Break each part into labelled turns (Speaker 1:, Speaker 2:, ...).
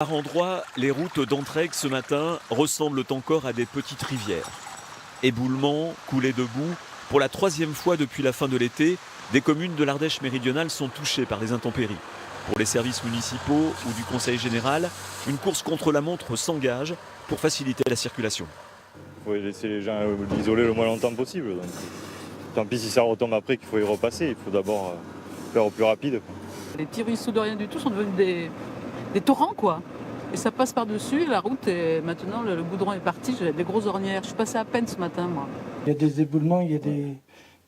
Speaker 1: Par endroits, les routes d'Entraigues ce matin ressemblent encore à des petites rivières. Éboulements, coulées de boue, pour la troisième fois depuis la fin de l'été, des communes de l'Ardèche méridionale sont touchées par les intempéries. Pour les services municipaux ou du Conseil général, une course contre la montre s'engage pour faciliter la circulation.
Speaker 2: Il faut laisser les gens isoler le moins longtemps possible. Donc, tant pis si ça retombe après qu'il faut y repasser, il faut d'abord faire au plus rapide.
Speaker 3: Les petits ruisseaux de rien du tout sont devenus des torrents, quoi. Et ça passe par-dessus, la route, et maintenant le goudron est parti, j'ai des grosses ornières. Je suis passée à peine ce matin, moi.
Speaker 4: Il y a des éboulements, il y a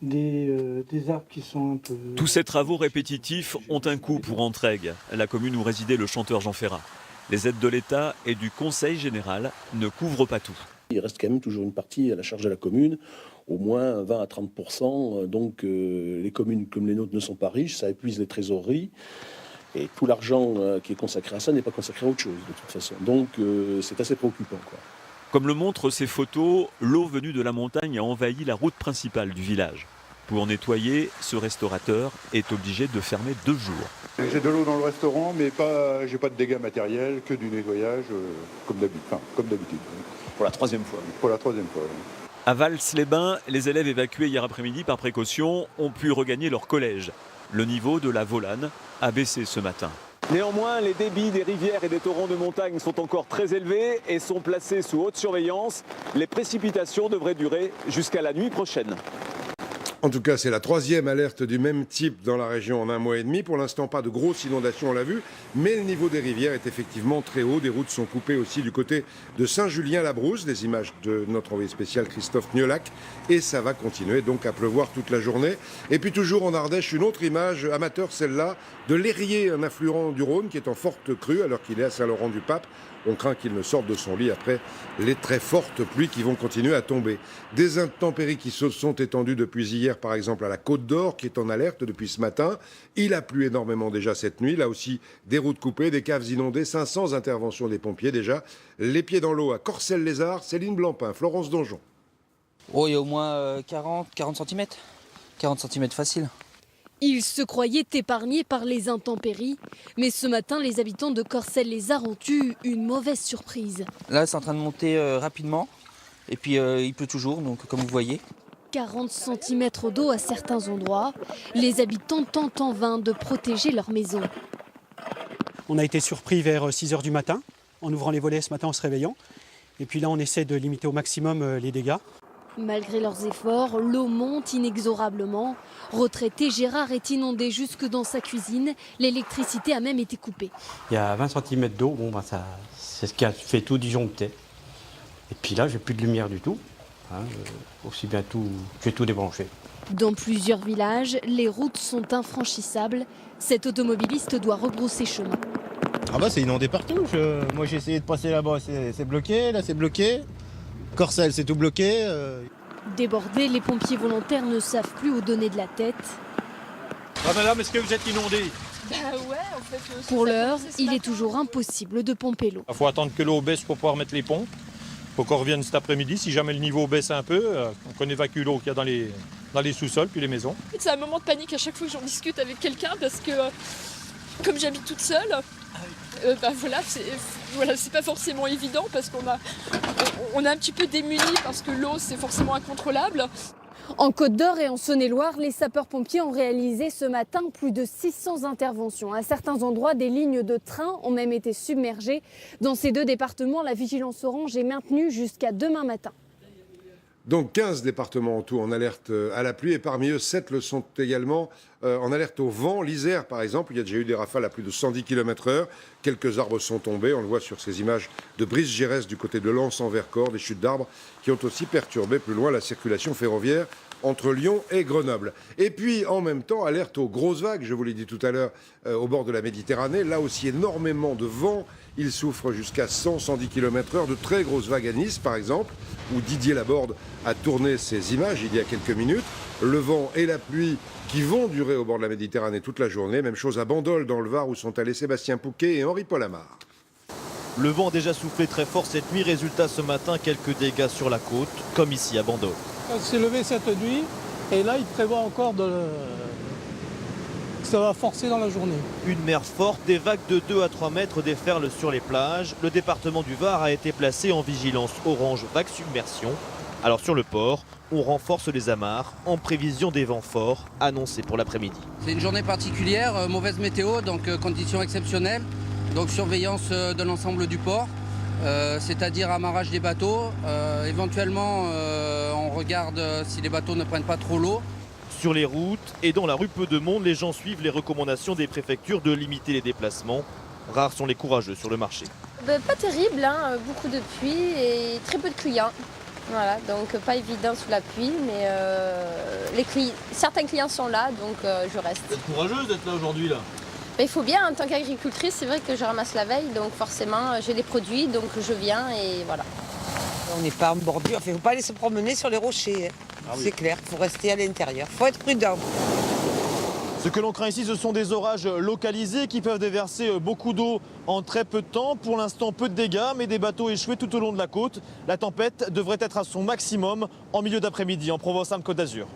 Speaker 4: des arbres qui sont un peu...
Speaker 1: Tous ces travaux répétitifs ont un coût pour Entraigues, la commune où résidait le chanteur Jean Ferrat. Les aides de l'État et du Conseil général ne couvrent pas tout.
Speaker 5: Il reste quand même toujours une partie à la charge de la commune, au moins 20 à 30%. Donc les communes comme les nôtres ne sont pas riches, ça épuise les trésoreries. Et tout l'argent qui est consacré à ça n'est pas consacré à autre chose, de toute façon. Donc c'est assez préoccupant, quoi.
Speaker 1: Comme le montrent ces photos, l'eau venue de la montagne a envahi la route principale du village. Pour nettoyer, ce restaurateur est obligé de fermer 2 jours.
Speaker 6: J'ai de l'eau dans le restaurant, mais j'ai pas de dégâts matériels, que du nettoyage, comme d'habitude.
Speaker 1: Pour la 3e fois.
Speaker 6: Pour la 3e fois.
Speaker 1: À Vals-les-Bains, les élèves évacués hier après-midi par précaution ont pu regagner leur collège. Le niveau de la Volane a baissé ce matin. Néanmoins, les débits des rivières et des torrents de montagne sont encore très élevés et sont placés sous haute surveillance. Les précipitations devraient durer jusqu'à la nuit prochaine.
Speaker 7: En tout cas, c'est la 3e alerte du même type dans la région en 1 mois et demi. Pour l'instant, pas de grosses inondations, on l'a vu, mais le niveau des rivières est effectivement très haut. Des routes sont coupées aussi du côté de Saint-Julien-la-Brousse, des images de notre envoyé spécial Christophe Niolac. Et ça va continuer donc à pleuvoir toute la journée. Et puis toujours en Ardèche, une autre image amateur, celle-là, de l'Érier, un affluent du Rhône qui est en forte crue alors qu'il est à Saint-Laurent-du-Pape. On craint qu'il ne sorte de son lit après les très fortes pluies qui vont continuer à tomber. Des intempéries qui se sont étendues depuis hier, par exemple à la Côte d'Or, qui est en alerte depuis ce matin. Il a plu énormément déjà cette nuit. Là aussi, des routes coupées, des caves inondées, 500 interventions des pompiers déjà. Les pieds dans l'eau à Corcelles-les-Arts, Céline Blancpain, Florence Donjon.
Speaker 8: Oh, il y a au moins 40 cm. 40 cm facile.
Speaker 9: Ils se croyaient épargnés par les intempéries, mais ce matin, les habitants de Corcelles-les-Arts ont eu une mauvaise surprise.
Speaker 8: Là, c'est en train de monter rapidement, et puis il pleut toujours, donc comme vous voyez.
Speaker 9: 40 cm d'eau à certains endroits. Les habitants tentent en vain de protéger leur maison.
Speaker 10: On a été surpris vers 6 h du matin, en ouvrant les volets ce matin en se réveillant. Et puis là, on essaie de limiter au maximum les dégâts.
Speaker 9: Malgré leurs efforts, l'eau monte inexorablement. Retraité, Gérard est inondé jusque dans sa cuisine. L'électricité a même été coupée.
Speaker 11: Il y a 20 cm d'eau, c'est ce qui a fait tout disjoncter. Et puis là, j'ai plus de lumière du tout. Aussi bien j'ai tout débranché.
Speaker 9: Dans plusieurs villages, les routes sont infranchissables. Cet automobiliste doit rebrousser chemin.
Speaker 12: Ah bah c'est inondé partout. Moi j'ai essayé de passer là-bas, c'est bloqué, là c'est bloqué. Corcelles, c'est tout bloqué.
Speaker 9: Débordés, les pompiers volontaires ne savent plus où donner de la tête.
Speaker 13: Ah madame, est-ce que vous êtes inondée?
Speaker 9: Bah ouais, en fait. Pour l'heure, il est toujours impossible de pomper l'eau.
Speaker 13: Il faut attendre que l'eau baisse pour pouvoir mettre les pompes. Il faut qu'on revienne cet après-midi. Si jamais le niveau baisse un peu, qu'on évacue l'eau qu'il y a dans les sous-sols puis les maisons.
Speaker 14: C'est un moment de panique à chaque fois que j'en discute avec quelqu'un parce que comme j'habite toute seule, c'est pas forcément évident parce qu'on a un petit peu démuni parce que l'eau c'est forcément incontrôlable.
Speaker 9: En Côte d'Or et en Saône-et-Loire, les sapeurs-pompiers ont réalisé ce matin plus de 600 interventions. À certains endroits, des lignes de train ont même été submergées. Dans ces 2 départements, la vigilance orange est maintenue jusqu'à demain matin.
Speaker 7: Donc 15 départements en tout en alerte à la pluie et parmi eux 7 le sont également en alerte au vent. L'Isère par exemple, il y a déjà eu des rafales à plus de 110 km/h. Quelques arbres sont tombés, on le voit sur ces images de Brice-Gérès du côté de Lens en Vercors, des chutes d'arbres qui ont aussi perturbé plus loin la circulation ferroviaire entre Lyon et Grenoble. Et puis en même temps, alerte aux grosses vagues, je vous l'ai dit tout à l'heure, au bord de la Méditerranée. Là aussi énormément de vent, il souffre jusqu'à 100-110 km/h, de très grosses vagues à Nice par exemple, où Didier Laborde a tourné ces images il y a quelques minutes. Le vent et la pluie qui vont durer au bord de la Méditerranée toute la journée. Même chose à Bandol dans le Var où sont allés Sébastien Pouquet et Henri Polamar.
Speaker 15: Le vent a déjà soufflé très fort cette nuit. Résultat ce matin, quelques dégâts sur la côte, comme ici à Bandol.
Speaker 4: On s'est levé cette nuit et là il prévoit encore de
Speaker 16: ça va forcer dans la journée.
Speaker 15: Une mer forte, des vagues de 2 à 3 mètres déferlent sur les plages. Le département du Var a été placé en vigilance orange vague submersion. Alors sur le port, on renforce les amarres en prévision des vents forts annoncés pour l'après-midi.
Speaker 17: C'est une journée particulière, mauvaise météo, donc conditions exceptionnelles. Donc surveillance de l'ensemble du port, c'est-à-dire amarrage des bateaux. Éventuellement, on regarde si les bateaux ne prennent pas trop l'eau.
Speaker 15: Sur les routes et dans la rue peu de monde, les gens suivent les recommandations des préfectures de limiter les déplacements. Rares sont les courageux sur le marché.
Speaker 18: Pas terrible, hein, beaucoup de pluie et très peu de clients. Voilà, donc pas évident sous la pluie, mais certains clients sont là, donc je reste.
Speaker 15: Vous êtes courageuse d'être là aujourd'hui là?
Speaker 18: Il faut bien, en tant qu'agricultrice, c'est vrai que je ramasse la veille, donc forcément j'ai les produits, donc je viens et voilà.
Speaker 19: On n'est pas en bordure, il ne faut pas aller se promener sur les rochers, hein. Ah oui. C'est clair, il faut rester à l'intérieur, il faut être prudent.
Speaker 15: Ce que l'on craint ici, ce sont des orages localisés qui peuvent déverser beaucoup d'eau en très peu de temps. Pour l'instant, peu de dégâts, mais des bateaux échoués tout au long de la côte. La tempête devrait être à son maximum en milieu d'après-midi en Provence-Alpes-Côte d'Azur.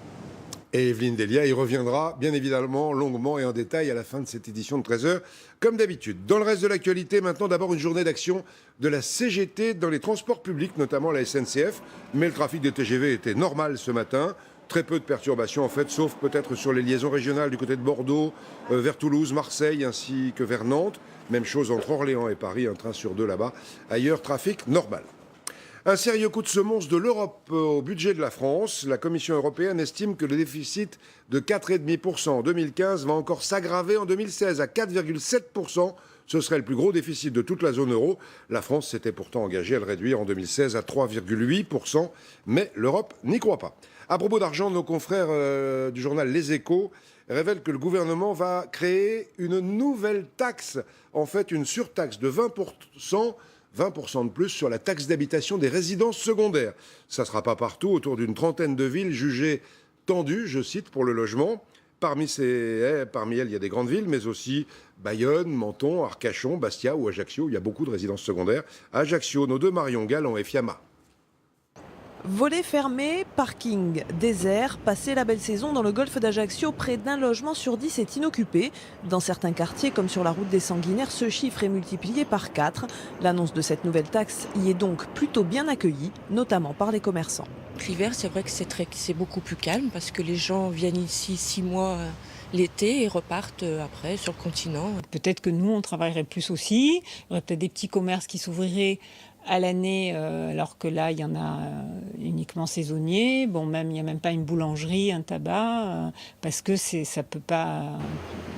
Speaker 7: Et Evelyne Delia y reviendra bien évidemment longuement et en détail à la fin de cette édition de 13h, comme d'habitude. Dans le reste de l'actualité, maintenant d'abord une journée d'action de la CGT dans les transports publics, notamment la SNCF. Mais le trafic des TGV était normal ce matin. Très peu de perturbations en fait, sauf peut-être sur les liaisons régionales du côté de Bordeaux, vers Toulouse, Marseille ainsi que vers Nantes. Même chose entre Orléans et Paris, un train sur 2 là-bas. Ailleurs, trafic normal. Un sérieux coup de semonce de l'Europe au budget de la France. La Commission européenne estime que le déficit de 4,5% en 2015 va encore s'aggraver en 2016 à 4,7%. Ce serait le plus gros déficit de toute la zone euro. La France s'était pourtant engagée à le réduire en 2016 à 3,8%, mais l'Europe n'y croit pas. À propos d'argent, nos confrères du journal Les Échos révèlent que le gouvernement va créer une nouvelle taxe, en fait une surtaxe de 20%. 20% de plus sur la taxe d'habitation des résidences secondaires. Ça ne sera pas partout, autour d'une trentaine de villes jugées tendues, je cite, pour le logement. Parmi elles, il y a des grandes villes, mais aussi Bayonne, Menton, Arcachon, Bastia ou Ajaccio. Il y a beaucoup de résidences secondaires. À Ajaccio, nos deux Marion Galland et Fiamma.
Speaker 20: Volets fermés, parking désert, passer la belle saison dans le golfe d'Ajaccio, près d'un logement sur 10 est inoccupé. Dans certains quartiers, comme sur la route des Sanguinaires, ce chiffre est multiplié par 4. L'annonce de cette nouvelle taxe y est donc plutôt bien accueillie, notamment par les commerçants.
Speaker 21: L'hiver, c'est vrai que c'est beaucoup plus calme parce que les gens viennent ici 6 mois l'été et repartent après sur le continent.
Speaker 22: Peut-être que nous, on travaillerait plus aussi. Il y aurait peut-être des petits commerces qui s'ouvriraient à l'année, alors que là, il y en a uniquement saisonniers. Bon, il n'y a même pas une boulangerie, un tabac, parce que on ne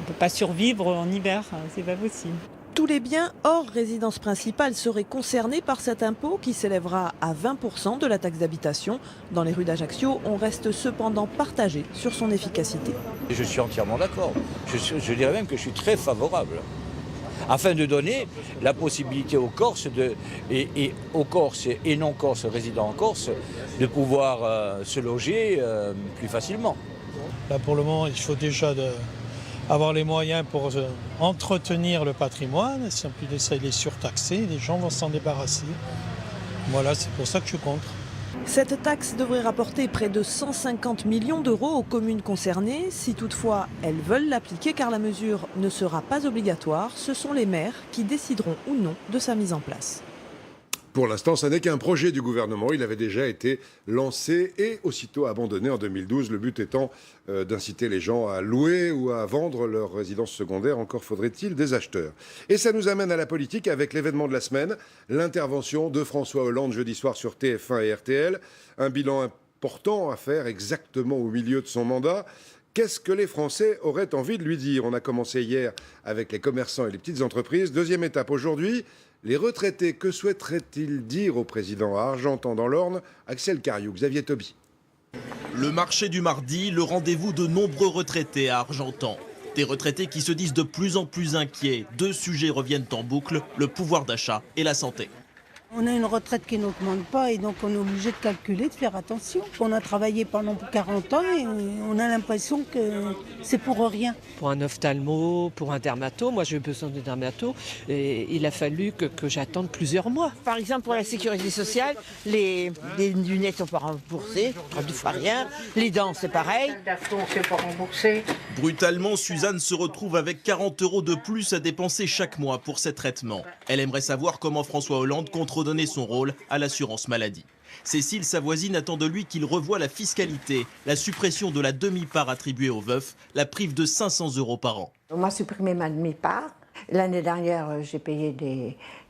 Speaker 22: peut pas survivre en hiver, c'est pas possible.
Speaker 20: Tous les biens hors résidence principale seraient concernés par cet impôt qui s'élèvera à 20% de la taxe d'habitation. Dans les rues d'Ajaccio, on reste cependant partagé sur son efficacité.
Speaker 23: Je suis entièrement d'accord. Je dirais même que je suis très favorable. Afin de donner la possibilité aux Corses aux Corses et non-Corses résidant en Corse de pouvoir se loger plus facilement.
Speaker 13: Là pour le moment, il faut déjà avoir les moyens pour entretenir le patrimoine. Si en plus de ça il est surtaxé, les gens vont s'en débarrasser. Voilà, c'est pour ça que je suis contre.
Speaker 20: Cette taxe devrait rapporter près de 150 millions d'euros aux communes concernées. Si toutefois elles veulent l'appliquer, car la mesure ne sera pas obligatoire, ce sont les maires qui décideront ou non de sa mise en place.
Speaker 7: Pour l'instant, ça n'est qu'un projet du gouvernement. Il avait déjà été lancé et aussitôt abandonné en 2012. Le but étant d'inciter les gens à louer ou à vendre leur résidence secondaire. Encore faudrait-il des acheteurs. Et ça nous amène à la politique avec l'événement de la semaine. L'intervention de François Hollande jeudi soir sur TF1 et RTL. Un bilan important à faire exactement au milieu de son mandat. Qu'est-ce que les Français auraient envie de lui dire? On a commencé hier avec les commerçants et les petites entreprises. Deuxième étape aujourd'hui. Les retraités, que souhaiteraient-ils dire au président à Argentan dans l'Orne? Axel Cariou, Xavier Toby.
Speaker 24: Le marché du mardi, le rendez-vous de nombreux retraités à Argentan. Des retraités qui se disent de plus en plus inquiets. Deux sujets reviennent en boucle, le pouvoir d'achat et la santé.
Speaker 2: On a une retraite qui n'augmente pas et donc on est obligé de calculer, de faire attention. On a travaillé pendant 40 ans et on a l'impression que c'est pour rien.
Speaker 3: Pour un ophtalmo, pour un dermato, moi j'ai eu besoin de dermato et il a fallu que j'attende plusieurs mois.
Speaker 5: Par exemple pour la sécurité sociale, les lunettes sont pas remboursées, on ne fait rien, les dents c'est pareil.
Speaker 4: C'est pas remboursé.
Speaker 24: Brutalement, Suzanne se retrouve avec 40 € de plus à dépenser chaque mois pour ses traitements. Elle aimerait savoir comment François Hollande compte redonner son rôle à l'assurance maladie. Cécile, sa voisine, attend de lui qu'il revoie la fiscalité. La suppression de la demi-part attribuée aux veufs la prive de 500 € par an.
Speaker 16: On m'a supprimé ma demi-part. L'année dernière, j'ai payé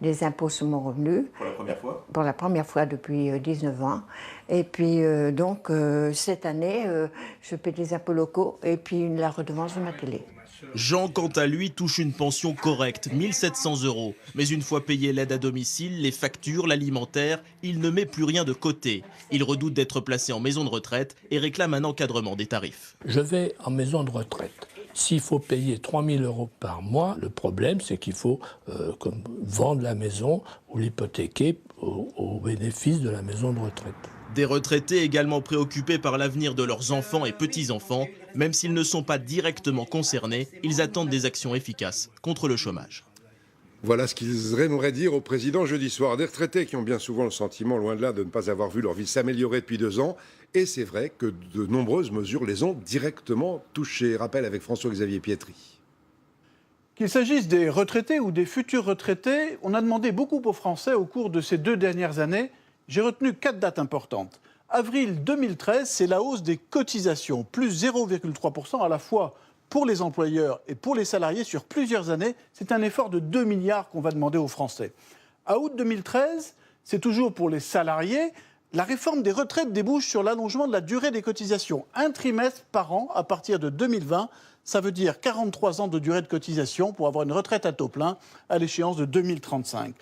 Speaker 16: des impôts sur mon revenu.
Speaker 24: Pour la première fois ?
Speaker 16: Pour la première fois depuis 19 ans. Et puis donc cette année, je paie des impôts locaux et puis la redevance de ma télé.
Speaker 24: Jean, quant à lui, touche une pension correcte, 1 700 €. Mais une fois payé l'aide à domicile, les factures, l'alimentaire, il ne met plus rien de côté. Il redoute d'être placé en maison de retraite et réclame un encadrement des tarifs.
Speaker 25: Je vais en maison de retraite. S'il faut payer 3 000 € par mois, le problème c'est qu'il faut vendre la maison ou l'hypothéquer au bénéfice de la maison de retraite.
Speaker 24: Des retraités également préoccupés par l'avenir de leurs enfants et petits-enfants. Même s'ils ne sont pas directement concernés, ils attendent des actions efficaces contre le chômage.
Speaker 7: Voilà ce qu'ils aimeraient dire au président jeudi soir. Des retraités qui ont bien souvent le sentiment, loin de là, de ne pas avoir vu leur vie s'améliorer depuis 2 ans. Et c'est vrai que de nombreuses mesures les ont directement touchés. Rappel avec François-Xavier Pietri.
Speaker 26: Qu'il s'agisse des retraités ou des futurs retraités, on a demandé beaucoup aux Français au cours de ces 2 dernières années. J'ai retenu 4 dates importantes. Avril 2013, c'est la hausse des cotisations, plus 0,3% à la fois pour les employeurs et pour les salariés sur plusieurs années. C'est un effort de 2 milliards qu'on va demander aux Français. À août 2013, c'est toujours pour les salariés. La réforme des retraites débouche sur l'allongement de la durée des cotisations. 1 trimestre par an à partir de 2020. Ça veut dire 43 ans de durée de cotisation pour avoir une retraite à taux plein à l'échéance de 2035.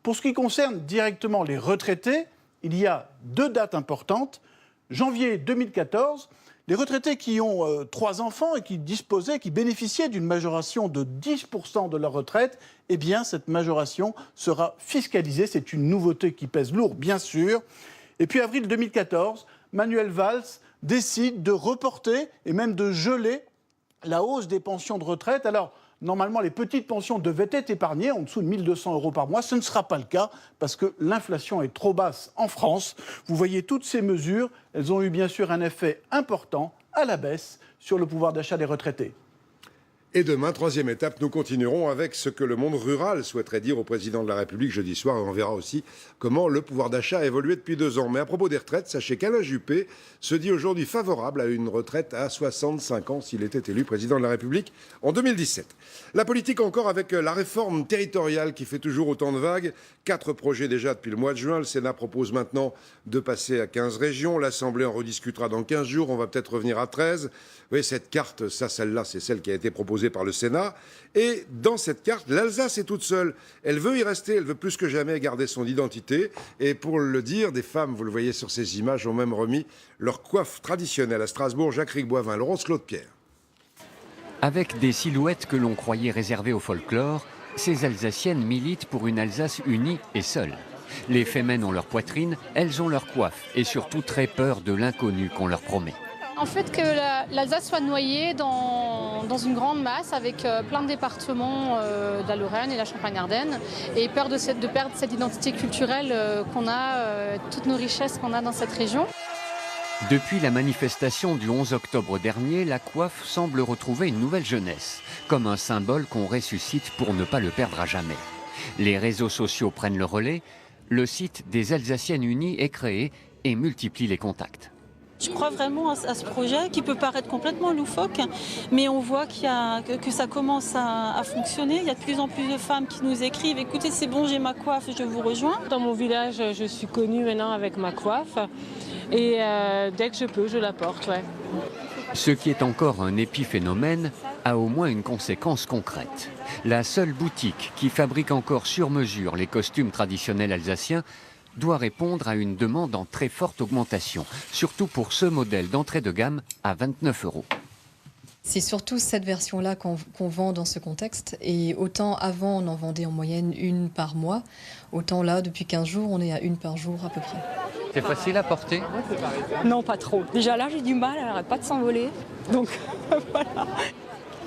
Speaker 26: Pour ce qui concerne directement les retraités, il y a 2 dates importantes. Janvier 2014, les retraités qui ont 3 enfants et qui bénéficiaient d'une majoration de 10% de leur retraite, eh bien cette majoration sera fiscalisée. C'est une nouveauté qui pèse lourd, bien sûr. Et puis avril 2014, Manuel Valls décide de reporter et même de geler la hausse des pensions de retraite. Alors, normalement, les petites pensions devaient être épargnées, en dessous de 1 200 € par mois. Ce ne sera pas le cas parce que l'inflation est trop basse en France. Vous voyez toutes ces mesures, elles ont eu bien sûr un effet important à la baisse sur le pouvoir d'achat des retraités.
Speaker 7: Et demain, 3e étape, nous continuerons avec ce que le monde rural souhaiterait dire au président de la République jeudi soir. Et on verra aussi comment le pouvoir d'achat a évolué depuis 2 ans. Mais à propos des retraites, sachez qu'Alain Juppé se dit aujourd'hui favorable à une retraite à 65 ans s'il était élu président de la République en 2017. La politique encore avec la réforme territoriale qui fait toujours autant de vagues. 4 projets déjà depuis le mois de juin. Le Sénat propose maintenant de passer à 15 régions. L'Assemblée en rediscutera dans 15 jours. On va peut-être revenir à 13. Vous voyez, cette carte, celle-là, c'est celle qui a été proposée par le Sénat. Et dans cette carte, l'Alsace est toute seule. Elle veut y rester, elle veut plus que jamais garder son identité. Et pour le dire, des femmes, vous le voyez sur ces images, ont même remis leur coiffe traditionnelle à Strasbourg. Jacques Boivin, Laurence Claude-Pierre.
Speaker 27: Avec des silhouettes que l'on croyait réservées au folklore, ces Alsaciennes militent pour une Alsace unie et seule. Les Femen ont leur poitrine, elles ont leur coiffe et surtout très peur de l'inconnu qu'on leur promet.
Speaker 28: En fait, que l'Alsace soit noyée dans une grande masse avec plein de départements de la Lorraine et la Champagne-Ardenne et peur de perdre cette identité culturelle qu'on a, toutes nos richesses qu'on a dans cette région.
Speaker 27: Depuis la manifestation du 11 octobre dernier, la coiffe semble retrouver une nouvelle jeunesse, comme un symbole qu'on ressuscite pour ne pas le perdre à jamais. Les réseaux sociaux prennent le relais, le site des Alsaciennes Unies est créé et multiplie les contacts.
Speaker 29: Je crois vraiment à ce projet qui peut paraître complètement loufoque, mais on voit que ça commence à fonctionner. Il y a de plus en plus de femmes qui nous écrivent « Écoutez, c'est bon, j'ai ma coiffe, je vous rejoins ».
Speaker 30: Dans mon village, je suis connue maintenant avec ma coiffe et dès que je peux, je la porte. Ouais.
Speaker 27: Ce qui est encore un épiphénomène a au moins une conséquence concrète. La seule boutique qui fabrique encore sur mesure les costumes traditionnels alsaciens doit répondre à une demande en très forte augmentation, surtout pour ce modèle d'entrée de gamme à 29 €.
Speaker 1: C'est surtout cette version-là qu'on vend dans ce contexte. Et autant avant, on en vendait en moyenne une par mois, autant là, depuis 15 jours, on est à une par jour à peu près.
Speaker 27: C'est facile à porter?
Speaker 6: Non, pas trop. Déjà là, j'ai du mal, elle n'arrête pas de s'envoler. Donc voilà.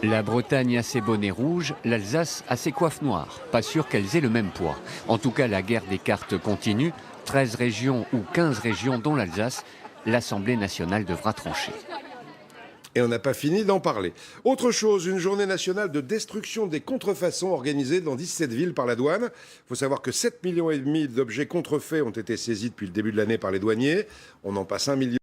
Speaker 27: La Bretagne a ses bonnets rouges, l'Alsace a ses coiffes noires. Pas sûr qu'elles aient le même poids. En tout cas, la guerre des cartes continue. 13 régions ou 15 régions, dont l'Alsace, l'Assemblée nationale devra trancher.
Speaker 7: Et on n'a pas fini d'en parler. Autre chose, une journée nationale de destruction des contrefaçons organisée dans 17 villes par la douane. Il faut savoir que 7,5 millions d'objets contrefaits ont été saisis depuis le début de l'année par les douaniers. On en passe 1 million.